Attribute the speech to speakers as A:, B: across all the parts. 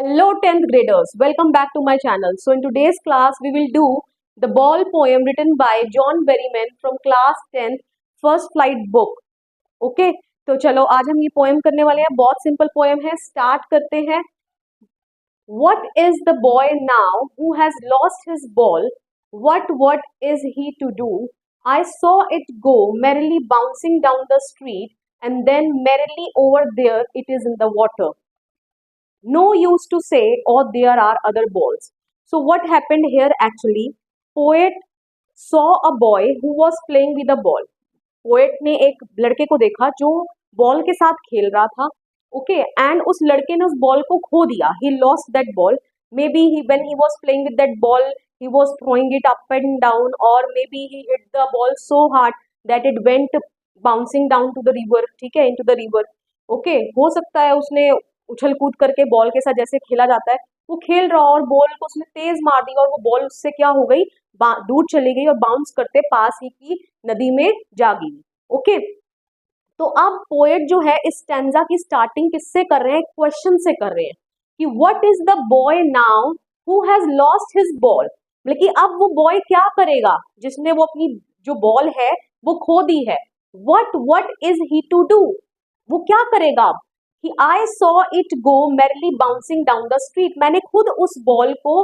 A: Hello 10th graders, welcome back to my channel. So in today's class we will do the ball poem written by John Berryman from class 10th first flight book. Okay, तो चलो आज हम ये poem करने वाले हैं. बहुत simple poem है, स्टार्ट करते हैं. What is the boy now who has lost his ball? What is he to do? I saw it go merrily bouncing down the street, and then merrily over there it is in the water. No use to say, oh, there are other balls. So what happened here actually? Poet saw a boy who was playing with a ball. Poet ने एक लड़के को देखा जो ball के साथ खेल रहा था. ओके, एंड उस लड़के ने उस बॉल को खो दिया. He lost that ball. Maybe when he was playing with that ball, he was throwing it up and down, or maybe he hit the ball so hard that it went bouncing down to the river. ठीक है, into the river. Okay, हो सकता है उसने उछल कूद करके ball के साथ जैसे खेला जाता है वो खेल रहा और बॉल को उसने तेज मार दी और वो बॉल उससे क्या हो गई, दूर चली गई और बाउंस करते पास ही की नदी में जा गई. ओके, तो अब पोएट जो है इस स्टैंजा की स्टार्टिंग किससे कर रहे हैं? क्वेश्चन से कर रहे हैं कि what is the boy now who has lost his ball. मतलब कि अब वो बॉय क्या करेगा जिसने वो अपनी जो बॉल है वो खो दी है. What is he to do, वो क्या करेगा अब? कि I saw it go merrily bouncing down the street. मैंने खुद उस बॉल को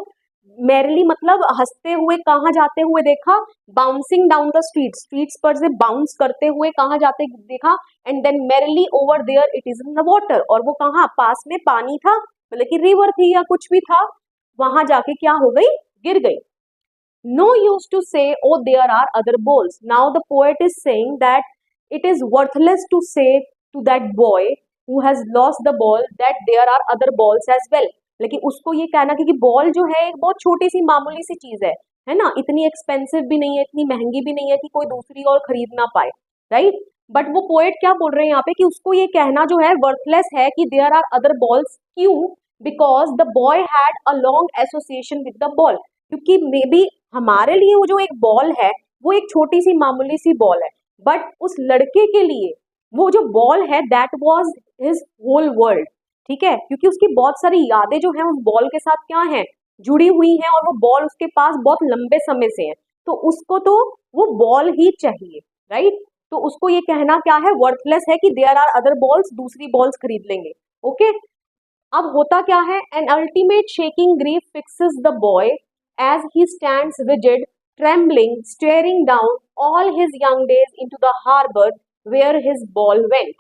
A: मैरली मतलब हंसते हुए कहाँ जाते हुए देखा? Bouncing down the street, streets पर से बाउंस करते हुए कहाँ जाते देखा. And then merrily over there it is in the water. और वो कहाँ? पास में पानी था, मतलब कि रिवर थी या कुछ भी था, वहां जाके क्या हो गई? गिर गई. No use to say oh there are other balls. Now the poet is saying that it is worthless to say to that boy who has lost the ball that there are other balls as well. लेकिन उसको ये कहना कि ball जो है एक बहुत छोटी सी मामूली सी चीज है ना, इतनी एक्सपेंसिव भी नहीं है, इतनी महंगी भी नहीं है कि कोई दूसरी और खरीद ना पाए, राइट. बट वो पोएट क्या बोल रहे हैं यहाँ पे कि उसको ये कहना जो है वर्थलेस है कि देयर आर अदर बॉल्स. क्यों? Because the boy had a long association with the ball. क्योंकि मे बी हमारे लिए वो जो एक बॉल है वो एक छोटी सी मामूली सी बॉल है, बट उस लड़के के लिए वो जो बॉल है that was his whole world. ठीक है, क्योंकि उसकी बहुत सारी यादें जो हैं उस बॉल के साथ क्या हैं? जुड़ी हुई हैं, और वो बॉल उसके पास बहुत लंबे समय से है, तो उसको तो वो बॉल ही चाहिए, राइट. तो उसको ये कहना क्या है? वर्थलेस है कि देयर आर अदर बॉल्स, दूसरी बॉल्स खरीद लेंगे. ओके, अब होता क्या है? An ultimate shaking grief fixes the boy as he stands rigid trembling, staring down all his young days into the harbor where his ball went.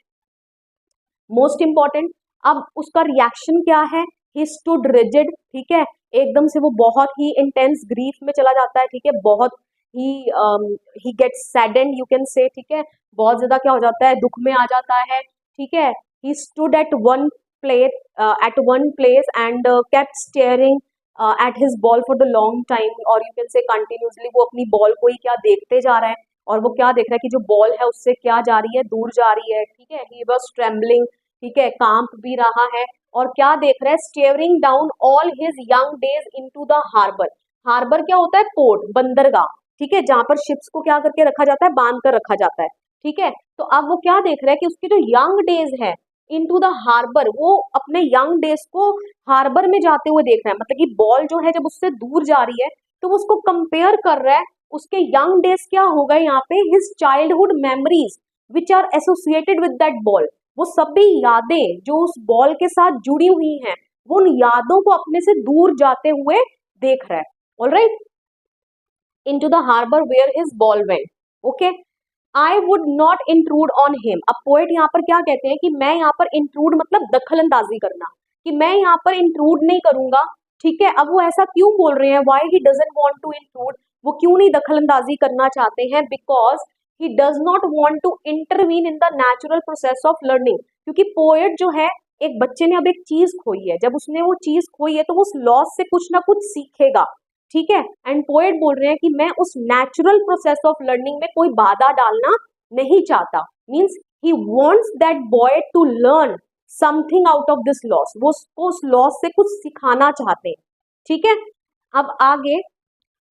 A: Most important, अब उसका reaction क्या है? He stood rigid. ठीक है, एकदम से वो बहुत ही इंटेंस ग्रीफ में चला जाता है. ठीक है, बहुत ही gets saddened you can say. ठीक है, बहुत ज्यादा क्या हो जाता है? दुख में आ जाता है. ठीक है, he stood at one place and kept staring at his ball for the long time, और यू कैन से कंटिन्यूसली वो अपनी बॉल को ही क्या देखते जा रहा है, और वो क्या देख रहा है कि जो बॉल है उससे क्या जा रही है? दूर जा रही है. ठीक है, ही वाज ट्रेम्बलिंग. ठीक है, कांप भी रहा है, और क्या देख रहा है? Staring down all his young days into the harbour. Harbour क्या होता है? पोर्ट, बंदरगाह. ठीक है, जहां पर शिप्स को क्या करके रखा जाता है? बांध कर रखा जाता है. ठीक है, तो अब वो क्या देख रहा है कि उसके जो यंग डेज है इनटू द हार्बर, वो अपने यंग डेज को हार्बर में जाते हुए देख रहा है. मतलब कि बॉल जो है जब उससे दूर जा रही है तो वो उसको कंपेयर कर रहा है. उसके यंग डेज क्या हो गए यहाँ पे? His childhood memories which are associated with that ball. वो सभी यादें जो उस बॉल के साथ जुड़ी हुई हैं, वो उन यादों को अपने से दूर जाते हुए देख रहा है. Alright, into the harbour where his ball went. Okay, I would not intrude on him. अब पोएट यहाँ पर क्या कहते हैं कि मैं यहाँ पर इंट्रूड मतलब दखल अंदाजी करना, कि मैं यहाँ पर इंट्रूड नहीं करूंगा. ठीक है, अब वो ऐसा क्यों बोल रहे हैं? Why he doesn't want to intrude, वो क्यों नहीं दखल अंदाजी करना चाहते हैं? Because he does not want to intervene in the natural process of learning. क्योंकि पोएट जो है, एक बच्चे ने अब एक चीज खोई है, जब उसने वो चीज खोई है तो वो उस लॉस से कुछ ना कुछ सीखेगा. ठीक है, एंड पोएट बोल रहे हैं कि मैं उस नेचुरल प्रोसेस ऑफ लर्निंग में कोई बाधा डालना नहीं चाहता. Means he wants that boy to learn something out of this loss. वो उसको उस लॉस से कुछ सिखाना चाहते हैं. ठीक है, अब आगे,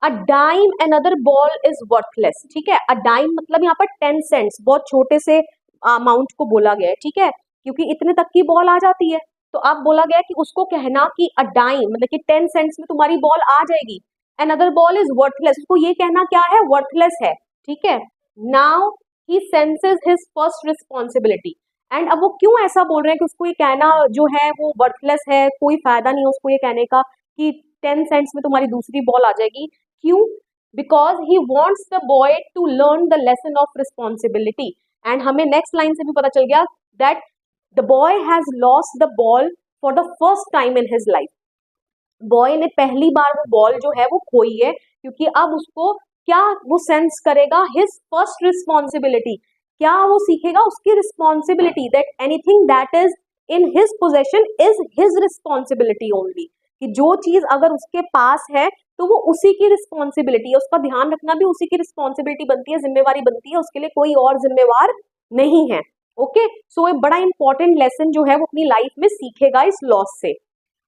A: a dime another ball is worthless. ठीक है, अ डाइम मतलब यहाँ पर 10 सेंट्स, बहुत छोटे से अमाउंट को बोला गया है. ठीक है, क्योंकि इतने तक की बॉल आ जाती है. तो अब बोला गया कि उसको कहना कि अ डाइम मतलब कि 10 सेंट्स में तुम्हारी बॉल आ जाएगी, अनदर बॉल इज वर्थलेस, उसको ये कहना क्या है, वर्थलेस है, ठीक है। Now he senses his first responsibility, and अब वो क्यों ऐसा बोल रहे हैं कि उसको ये कहना जो है वो वर्थलेस है, कोई फायदा नहीं है उसको ये कहने का कि 10 सेंट्स में तुम्हारी दूसरी बॉल आ जाएगी, क्यों, because he wants the boy to learn the lesson of responsibility. And हमें नेक्स्ट लाइन से भी पता चल गया that the boy has lost the ball for the first time in his life, boy ने पहली बार वो बॉल जो है वो खोई है, क्योंकि अब उसको क्या वो सेंस करेगा, हिज फर्स्ट रिस्पॉन्सिबिलिटी, क्या वो सीखेगा, उसकी responsibility, that anything that is in his possession is his responsibility only, कि जो चीज अगर उसके पास है तो वो उसी की रिस्पॉन्सिबिलिटी है, उसका ध्यान रखना भी उसी की रिस्पॉन्सिबिलिटी बनती है, जिम्मेवारी बनती है, उसके लिए कोई और जिम्मेवार नहीं है। ओके, सो एक बड़ा इंपॉर्टेंट लेसन जो है वो अपनी लाइफ में सीखेगा इस लॉस से।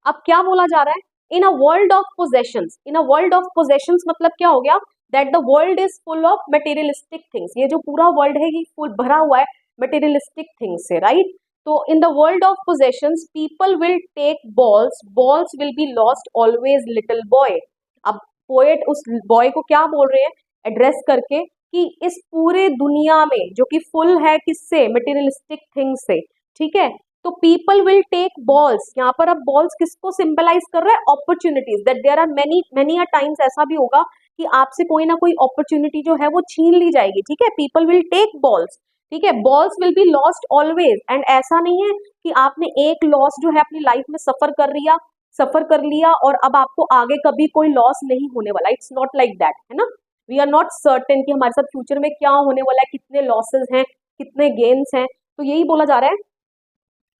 A: अब क्या बोला जा रहा है, in a world of possessions, in a world of possessions मतलब क्या हो गया, that the world is full of materialistic things, ये जो पूरा वर्ल्ड है ये फुल भरा हुआ है मटेरियलिस्टिक थिंग्स से, राइट। तो in the world of possessions people will take balls, balls will be lost always little boy. अब पोएट उस बॉय को क्या बोल रहे हैं एड्रेस करके कि इस पूरे दुनिया में जो कि फुल है किससे, मटेरियलिस्टिक थिंग्स से, ठीक है। तो पीपल विल टेक बॉल्स, यहाँ पर अब बॉल्स किसको सिंबलाइज कर रहा है, opportunities, that there are many many a times ऐसा भी होगा कि आपसे कोई ना कोई अपॉर्चुनिटी जो है वो छीन ली जाएगी, ठीक है। पीपल विल टेक बॉल्स, ठीक है, balls will be lost always, and ऐसा नहीं है कि आपने एक लॉस जो है अपनी लाइफ में सफर कर लिया और अब आपको आगे कभी कोई लॉस नहीं होने वाला, इट्स नॉट लाइक दैट, है ना। वी आर नॉट सर्टेन कि हमारे साथ फ्यूचर में क्या होने वाला है, कितने लॉसेस हैं, कितने गेन्स हैं, तो यही बोला जा रहा है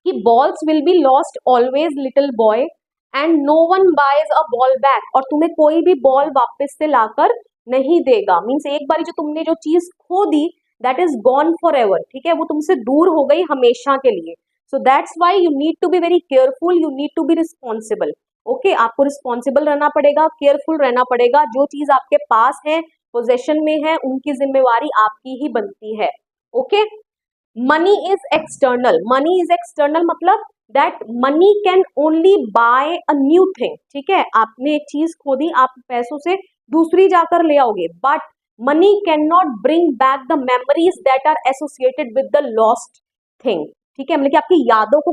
A: कि balls will be lost always little boy, and no one buys a ball back, और तुम्हें कोई भी बॉल वापस से लाकर नहीं देगा, मीन्स एक बार जो तुमने जो चीज खो दी that is gone forever, ठीक है, वो तुमसे दूर हो गई हमेशा के लिए। So that's why you need to be very careful, you need to be responsible. Okay, आपको रिस्पॉन्सिबल रहना पड़ेगा, केयरफुल रहना पड़ेगा, जो चीज आपके पास है, पोजेशन में है, उनकी जिम्मेवारी आपकी ही बनती है। Okay, money is external, money is external मतलब that money can only buy a new thing, ठीक है, आपने एक चीज खो दी, आप पैसों से दूसरी जाकर ले आओगे, but money can not bring back the memories that are associated with the lost thing, ठीक है, मतलब कि आपकी यादों को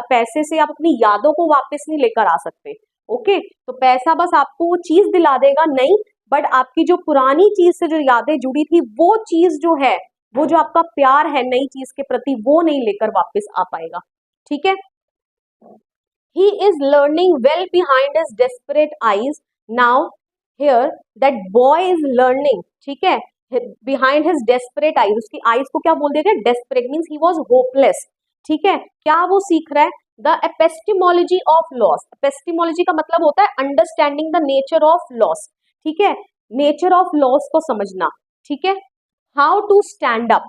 A: पैसे से आप अपनी यादों को वापस नहीं लेकर आ सकते। ओके, तो पैसा बस आपको वो चीज दिला देगा नहीं, बट आपकी जो पुरानी चीज से जो यादें जुड़ी थी वो चीज जो है, वो जो आपका प्यार है नई चीज के प्रति, वो नहीं लेकर वापस आ पाएगा, ठीक है। ही is learning well behind his desperate eyes, now here that boy is learning, ठीक है, बिहाइंड हिज डेस्परेट आईज, उसकी आईज को क्या बोल देते हैं, desperate, means he was hopeless, ठीक है। क्या वो सीख रहा है, the epistemology of loss, epistemology का मतलब होता है understanding the nature of loss, ठीक है, नेचर ऑफ लॉस को समझना, ठीक है। हाउ टू स्टैंड अप,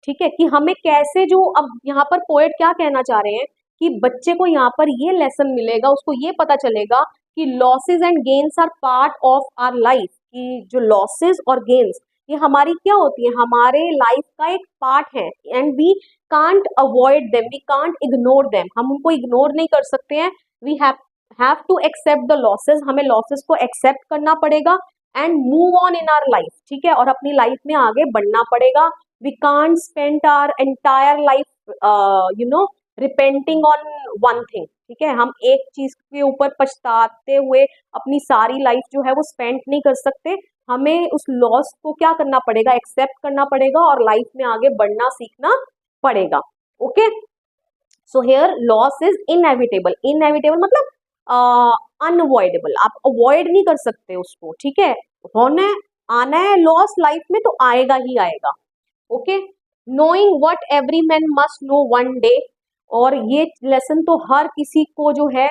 A: ठीक है, कि हमें कैसे जो, अब यहाँ पर पोएट क्या कहना चाह रहे हैं कि बच्चे को यहाँ पर ये लेसन मिलेगा, उसको ये पता चलेगा कि losses and gains are part of our life, कि जो लॉसेस और गेन्स ये हमारी क्या होती है, हमारे लाइफ का एक पार्ट है, and we can't avoid them, we can't ignore them, हम उनको इग्नोर नहीं कर सकते हैं, we have to accept the losses, हमें लॉसेस को एक्सेप्ट करना पड़ेगा, and move on in our life, ठीक है, और अपनी लाइफ में आगे बढ़ना पड़ेगा। We can't spend our entire life repenting on one thing, ठीक है, हम एक चीज के ऊपर पछताते हुए अपनी सारी लाइफ जो है वो स्पेंड नहीं कर सकते, हमें उस लॉस को क्या करना पड़ेगा, एक्सेप्ट करना पड़ेगा और लाइफ में आगे बढ़ना सीखना पड़ेगा। Okay, so here loss is inevitable, inevitable मतलब अनअवॉइडेबल, आप अवॉइड नहीं कर सकते उसको, ठीक है, होने आना है लॉस लाइफ में तो आएगा ही आएगा। Okay, knowing what every man must know one day, और ये लेसन तो हर किसी को जो है,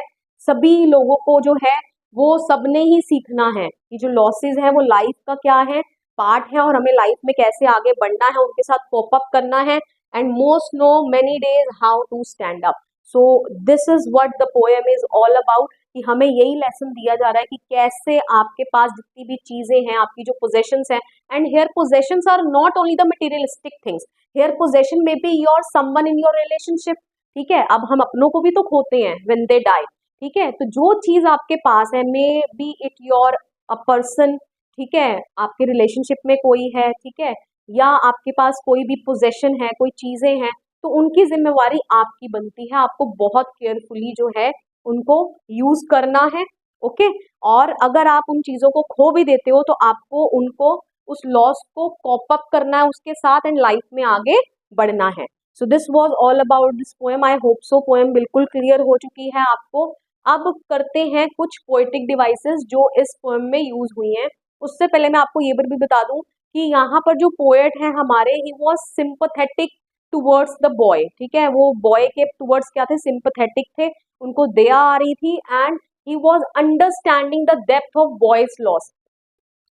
A: सभी लोगों को जो है वो सबने ही सीखना है कि जो लॉसेस है वो लाइफ का क्या है, पार्ट है, और हमें लाइफ में कैसे आगे बढ़ना है, उनके साथ कोप अप करना है, and must know many days how to stand up. So this is what the poem is all about, कि हमें यही लेसन दिया जा रहा है कि कैसे आपके पास जितनी भी चीजें हैं, आपकी जो पोजेशंस हैं, and here possessions are not only the materialistic things, here possession may be your someone in your relationship, ठीक है, अब हम अपनों को भी तो खोते हैं व्हेन दे डाई, ठीक है। तो जो चीज आपके पास है, may be it your a person, ठीक है, आपके रिलेशनशिप में कोई है, ठीक है, या आपके पास कोई भी पोजेशन है, कोई चीजें हैं, तो उनकी जिम्मेवारी आपकी बनती है, आपको बहुत केयरफुली जो है उनको यूज करना है, ओके। और अगर आप उन चीजों को खो भी देते हो तो आपको उनको, उस लॉस को कॉप अप करना है उसके साथ एंड लाइफ में आगे बढ़ना है। So this was all about this poem. I hope so poem बिल्कुल क्लियर हो चुकी है आपको। अब करते हैं कुछ पोएटिक डिवाइसेस जो इस पोएम में यूज हुई हैं। उससे पहले मैं आपको ये भी बता दूं कि यहाँ पर जो पोएट है हमारे, he was sympathetic towards the boy, ठीक है, वो बॉय के टुवर्ड्स क्या थे, सिंपथेटिक थे, उनको दया आ रही थी and he was understanding the depth of boys loss.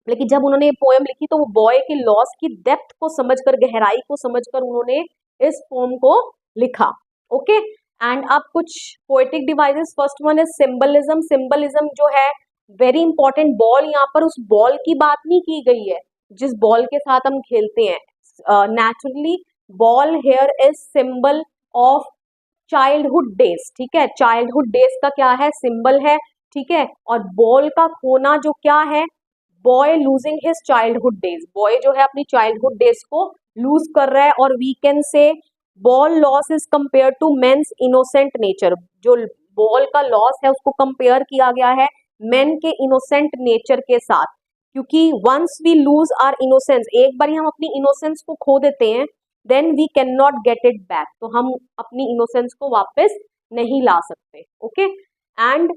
A: लेकिन जब उन्होंने ये पोएम लिखी तो वो बॉय के लॉस की डेप्थ को समझकर, गहराई को समझकर उन्होंने इस पोएम को लिखा, ओके। एंड अब कुछ poetic devices, first one is symbolism. Symbolism जो है वेरी इंपॉर्टेंट। बॉल, यहाँ पर उस बॉल की बात नहीं की गई है जिस बॉल के साथ हम खेलते हैं। Naturally ball here is symbol of childhood days, ठीक है, चाइल्डहुड डेज का क्या है, सिंबल है, ठीक है। और बॉल का खोना जो क्या है, boy losing his childhood days, boy जो है अपनी चाइल्डहुड डेज को लूज कर रहा है। और we can say ball loss is compare to men's innocent nature, जो बॉल का लॉस है उसको कंपेयर किया गया है मेन के इनोसेंट नेचर के साथ, क्योंकि once we lose our innocence, एक बार हम अपनी इनोसेंस को खो देते हैं, then we can not get it back, तो हम अपनी इनोसेंस को वापस नहीं ला सकते, okay. And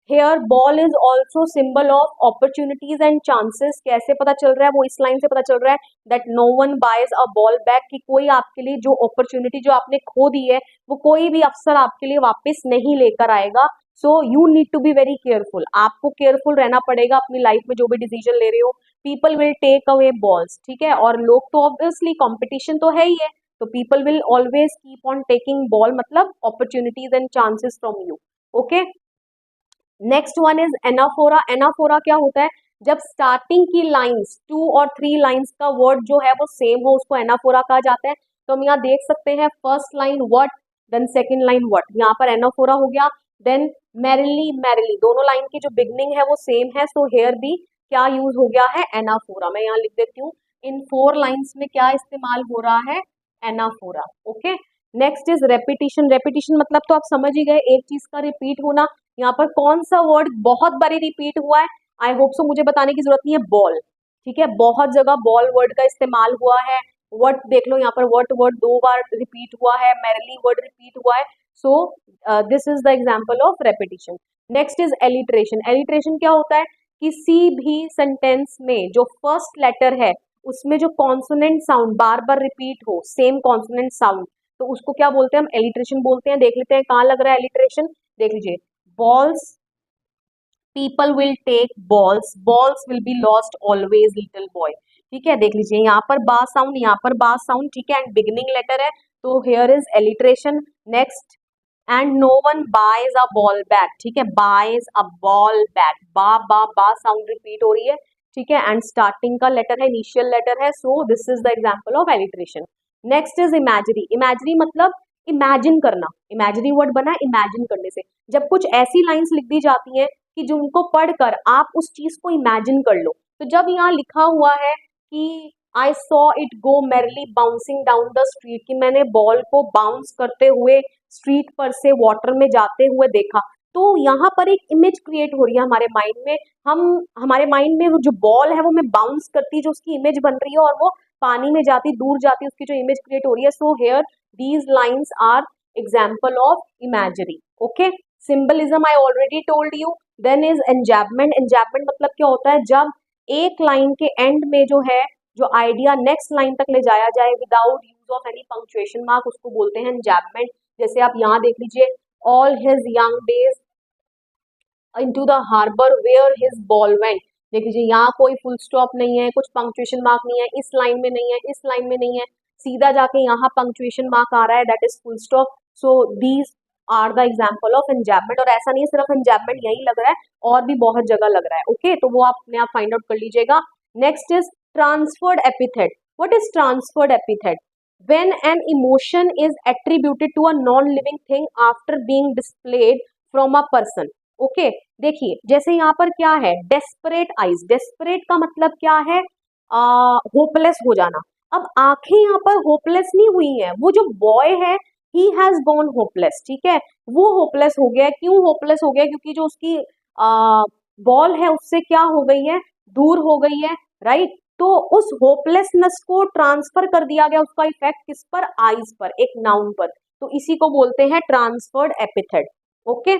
A: here ball is also symbol of opportunities and chances. कैसे पता चल रहा है, वो इस लाइन से पता चल रहा है that no one buys a ball back, कि कोई आपके लिए जो अपॉर्चुनिटी जो आपने खो दी है वो कोई भी अफसर आपके लिए वापस नहीं लेकर आएगा। So you need to be very careful, आपको केयरफुल रहना पड़ेगा अपनी लाइफ में जो भी डिसीजन ले रहे हो। People will take away balls, ठीक है, और लोग तो ऑब्वियसली कंपटीशन तो है ही है, तो people will always keep on taking ball, मतलब opportunities and chances from you, okay. Next one is anaphora. Anaphora क्या होता है, जब स्टार्टिंग की लाइंस 2 और 3 लाइंस का वर्ड जो है वो सेम हो, उसको एनाफोरा कहा जाता है। तो हम यहाँ देख सकते हैं first line what, then second line what, यहाँ पर एनाफोरा हो गया। देन मैरिली, मैरिली, दोनों लाइन की जो बिगनिंग है वो सेम है, सो हेयर भी क्या यूज हो गया है, एनाफोरा। मैं यहाँ लिख देती हूँ, इन 4 लाइन्स में क्या इस्तेमाल हो रहा है, anaphora, okay. Next is repetition. Repetition मतलब तो आप समझ ही गए, एक चीज का रिपीट होना। यहाँ पर कौन सा वर्ड बहुत बारी रिपीट हुआ है, आई होप सो मुझे बताने की जरूरत नहीं है, बॉल, ठीक है, बहुत जगह बॉल वर्ड का इस्तेमाल हुआ है। वर्ड देख लो यहाँ पर, वर्ड वर्ड 2 बार रिपीट हुआ है, मैरिली वर्ड रिपीट हुआ है, so this is the example of repetition. Next is alliteration. Alliteration क्या होता है, किसी भी सेंटेंस में जो फर्स्ट लेटर है उसमें जो कॉन्सोनेंट साउंड बार बार रिपीट हो, सेम कॉन्सोनेंट साउंड, तो उसको क्या बोलते हैं, हम एलिट्रेशन बोलते हैं। देख लेते हैं कहाँ लग रहा है एलिट्रेशन, देख लीजिए, balls, people will take balls, balls will be lost always little boy, ठीक है। देख लीजिए यहाँ पर बा साउंड, यहाँ पर बा साउंड, ठीक है, एंड बिगिनिंग लेटर है, तो here is alliteration. Next, and no one buys a ball back, ठीक है, बाइज अ बॉल बैग, बा साउंड रिपीट हो रही है, ठीक है, एंड स्टार्टिंग का लेटर है, इनिशियल लेटर है, so this is the example of alliteration. Next is imagery. Imagery मतलब इमेजिन करना, इमेजरी वर्ड बना इमेजिन करने से। जब कुछ ऐसी लाइंस लिख दी जाती हैं कि जिनको पढ़कर आप उस चीज को इमेजिन कर लो, तो जब यहाँ लिखा हुआ है कि I saw it go merrily bouncing down the street, कि मैंने बॉल को बाउंस करते हुए स्ट्रीट पर से वाटर में जाते हुए देखा, तो यहाँ पर एक इमेज क्रिएट हो रही है हमारे माइंड में। हम, हमारे माइंड में वो जो बॉल है वो में बाउंस करती, जो उसकी इमेज बन रही है और वो पानी में जाती, दूर जाती, उसकी जो इमेज क्रिएट हो रही है। So here these lines are example of imagery, okay। symbolism I already told you। then is enjambment। enjambment मतलब क्या होता है, जब एक लाइन के एंड में जो है, जो आइडिया नेक्स्ट लाइन तक ले जाया जाए without use of any punctuation mark, उसको बोलते हैं enjambment। जैसे आप यहाँ देख लीजिए, all his young days into the harbor where his ball went। देख लीजिए यहाँ कोई फुल स्टॉप नहीं है, कुछ पंक्चुएशन मार्क नहीं है, इस लाइन में नहीं है, इस लाइन में नहीं है, सीधा जाके यहाँ पंक्चुएशन मार्क आ रहा है, that is full stop. So these are the example of enjambment. और ऐसा नहीं है सिर्फ एंजैपमेंट यही लग रहा है, और भी बहुत जगह लग रहा है, ओके, तो वो आप अपने आप फाइंड आउट कर लीजिएगा। Next is transferred epithet. What is transferred epithet? when an emotion is attributed to a non-living thing after being displayed from a person. Okay देखिए जैसे यहाँ पर क्या है, डेस्परेट आइज, डेस्परेट का मतलब क्या है, होपलेस हो जाना। अब आंखें यहाँ पर होपलेस नहीं हुई हैं, वो जो बॉय है ही हैज गॉन होपलेस, ठीक है, वो होपलेस हो गया। क्यों होपलेस हो गया? क्योंकि जो उसकी बॉल है उससे क्या हो गई है, दूर हो गई है, राइट। तो उस होपलेसनेस को ट्रांसफर कर दिया गया, उसका इफेक्ट किस पर, आइज पर, एक नाउन पर, तो इसी को बोलते हैं transferred epithet. Okay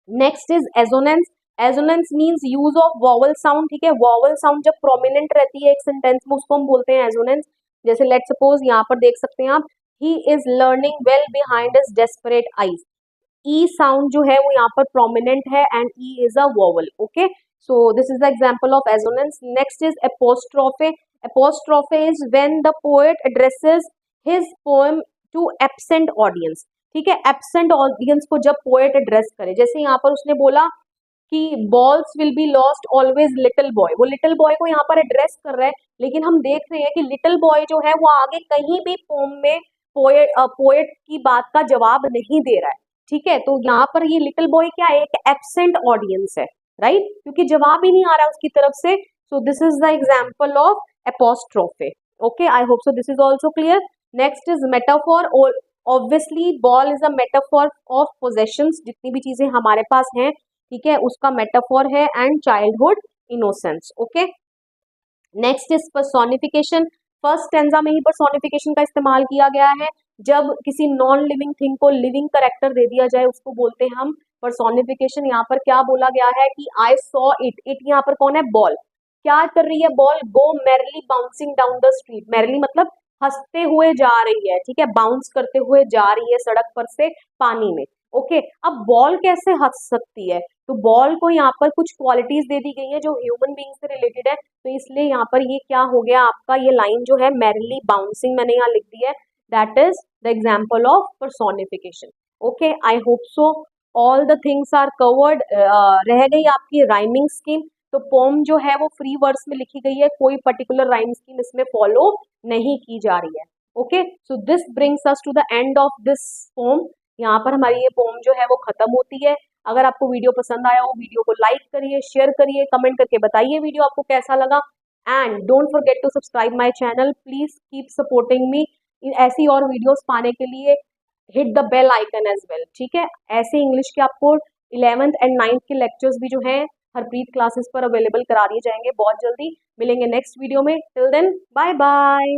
A: next is assonance. Assonance means use of vowel sound, ठीक है, वॉवल साउंड जब प्रोमिनेंट रहती है एक सेंटेंस में उसको हम बोलते हैं एजोनेंस। जैसे लेट सपोज यहाँ पर देख सकते हैं आप, he is learning well behind his desperate eyes. E sound जो है वो यहाँ पर प्रोमिनेंट है and e is a vowel. Okay so this is the example of assonance. Next is apostrophe. Apostrophe is when the poet addresses his poem to absent audience, ठीक है, absent audience को जब पोएट एड्रेस करे। जैसे यहाँ पर उसने बोला कि balls will be lost always little boy, वो लिटिल बॉय को यहाँ पर एड्रेस कर रहा है, लेकिन हम देख रहे हैं कि लिटिल बॉय जो है वो आगे कहीं भी पोम में पोएट की बात का जवाब नहीं दे रहा है, ठीक है। तो यहाँ पर ये लिटिल बॉय क्या है, एक एब्सेंट ऑडियंस है, राइट, क्योंकि जवाब ही नहीं आ रहा है उसकी तरफ से। So this is the example of apostrophe. Okay I hope so this is also clear. Next is metaphor. Obviously ball is a metaphor of possessions, जितनी भी चीजें हमारे पास हैं, ठीक है, उसका मेटाफॉर है, and childhood innocence. Okay next is personification. First stanza में ही पर्सोनिफिकेशन का इस्तेमाल किया गया है। जब किसी नॉन लिविंग थिंग को लिविंग करेक्टर दे दिया जाए उसको बोलते हैं हम पर्सोनिफिकेशन। यहाँ पर क्या बोला गया है कि आई सॉ इट, इट यहाँ पर कौन है, बॉल। क्या कर रही है ball, go merrily bouncing down the street, merely मतलब हंसते हुए जा रही है, ठीक है, बाउंस करते हुए जा रही है सड़क पर से पानी में। ओके अब बॉल कैसे हंस सकती है, तो बॉल को यहाँ पर कुछ क्वालिटीज दे दी गई है जो ह्यूमन बीइंग से रिलेटेड है, तो इसलिए यहाँ पर ये क्या हो गया आपका, ये लाइन जो है मैरली बाउंसिंग मैंने यहाँ लिख दी है, that is the example of personification. Okay I hope so all the things are covered. रह गई आपकी राइमिंग स्कीम। तो पोम जो है वो फ्री वर्ड्स में लिखी गई है, कोई पर्टिकुलर राइम स्कीम इसमें फॉलो नहीं की जा रही है। Okay so this brings us to the end of this poem. यहाँ पर हमारी ये पोम जो है वो खत्म होती है। अगर आपको वीडियो पसंद आया हो, वीडियो को लाइक करिए, शेयर करिए, कमेंट करके बताइए वीडियो आपको कैसा लगा, and don't forget to subscribe my channel. Please keep supporting me. ऐसी और वीडियोस पाने के लिए hit the bell icon as well, ठीक है। ऐसे इंग्लिश के आपको 11th एंड 9th के लेक्चर्स भी जो हैं हरप्रीत क्लासेस पर अवेलेबल करा दिए जाएंगे बहुत जल्दी। मिलेंगे नेक्स्ट वीडियो में, टिल देन बाय बाय।